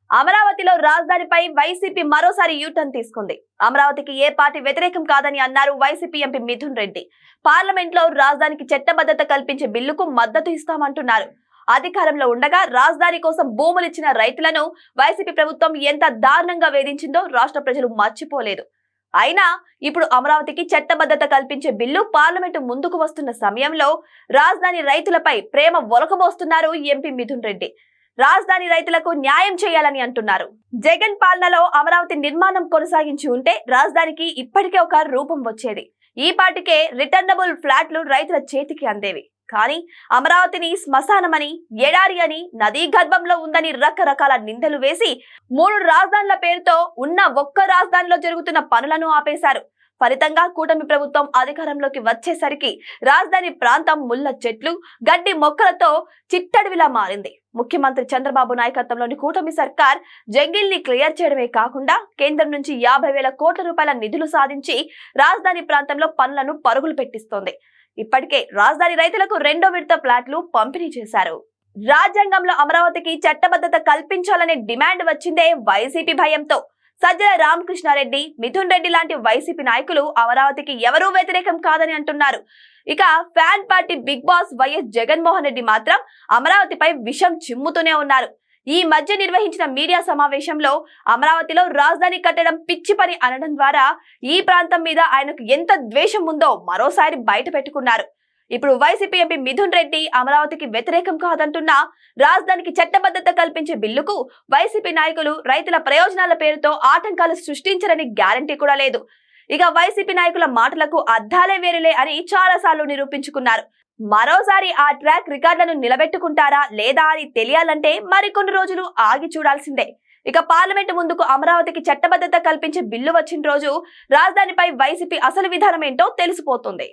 అమరావతిలో రాజధానిపై వైసీపీ మరోసారి యూటర్న్ తీసుకుంది. అమరావతికి ఏ పార్టీ వ్యతిరేకం కాదని అన్నారు YCP MP Mithun Reddy. Parliament లో రాజధానికి చట్టబద్ధత కల్పించే బిల్లుకు మద్దతు ఇస్తామంటున్నారు. అధికారంలో ఉండగా రాజధాని కోసం భూములిచ్చిన రైతులను వైసీపీ ప్రభుత్వం ఎంత దారుణంగా వేధించిందో రాష్ట్ర ప్రజలు మర్చిపోలేదు. అయినా ఇప్పుడు అమరావతికి చట్టబద్ధత కల్పించే బిల్లు పార్లమెంటు ముందుకు వస్తున్న సమయంలో రాజధాని రైతులపై ప్రేమ ఒలకబోస్తున్నారు ఎంపీ మిథున్ రెడ్డి. రాజధాని రైతులకు న్యాయం చేయాలని అంటున్నారు. జగన్ పాలనలో అమరావతి నిర్మాణం కొనసాగించి ఉంటే రాజధానికి ఇప్పటికే ఒక రూపం వచ్చేది. ఈ పాటికే రిటర్నబుల్ ఫ్లాట్లు రైతుల చేతికి అందేవి. కానీ అమరావతిని శ్మశానమని, ఎడారి అని, నదీ గర్భంలో ఉందని రకరకాల నిందలు వేసి 3 రాజధానుల పేరుతో ఉన్న ఒక్క రాజధానిలో జరుగుతున్న పనులను ఆపేశారు. ఫలితంగా కూటమి ప్రభుత్వం అధికారంలోకి వచ్చేసరికి రాజధాని ప్రాంతం ముళ్ళ చెట్లు, గడ్డి మొక్కలతో చిట్టడివిలా మారింది. ముఖ్యమంత్రి చంద్రబాబు నాయకత్వంలోని కూటమి సర్కార్ జంగిల్ని క్లియర్ చేయడమే కాకుండా కేంద్రం నుంచి 50,000 కోట్ల రూపాయల నిధులు సాధించి రాజధాని ప్రాంతంలో పనులను పరుగులు పెట్టిస్తోంది. ఇప్పటికే రాజధాని రైతులకు 2వ విడత ప్లాట్లు పంపిణీ చేశారు. రాజ్యాంగంలో అమరావతికి చట్టబద్ధత కల్పించాలనే డిమాండ్ వచ్చిందే వైసీపీ భయంతో. సజ్జల రామకృష్ణారెడ్డి, మిథున్ రెడ్డి లాంటి వైసీపీ నాయకులు అమరావతికి ఎవరూ వ్యతిరేకం కాదని అంటున్నారు. ఇక fan party big boss YS Jaganmohan Reddy మాత్రం అమరావతిపై విషం చిమ్ముతూనే ఉన్నారు. ఈ మధ్య నిర్వహించిన మీడియా సమావేశంలో అమరావతిలో రాజధాని కట్టడం పిచ్చి పని అనడం ద్వారా ఈ ప్రాంతం మీద ఆయనకు ఎంత ద్వేషం ఉందో మరోసారి బయట పెట్టుకున్నారు. ఇప్పుడు వైసీపీ ఎంపీ మిథున్ రెడ్డి అమరావతికి వ్యతిరేకం కాదంటున్నా రాజధానికి చట్టబద్ధత కల్పించే బిల్లుకు వైసీపీ నాయకులు రైతుల ప్రయోజనాల పేరుతో ఆటంకాలు సృష్టించరని గ్యారంటీ కూడా లేదు. ఇక వైసీపీ నాయకుల మాటలకు అర్థాలే వేరులే అని చాలాసార్లు నిరూపించుకున్నారు. మరోసారి ఆ ట్రాక్ రికార్డులను నిలబెట్టుకుంటారా లేదా అని తెలియాలంటే మరికొన్ని రోజులు ఆగి చూడాల్సిందే. ఇక పార్లమెంటు ముందుకు అమరావతికి చట్టబద్ధత కల్పించే బిల్లు వచ్చిన రోజు రాజధానిపై వైసీపీ అసలు విధానం ఏంటో తెలిసిపోతుంది.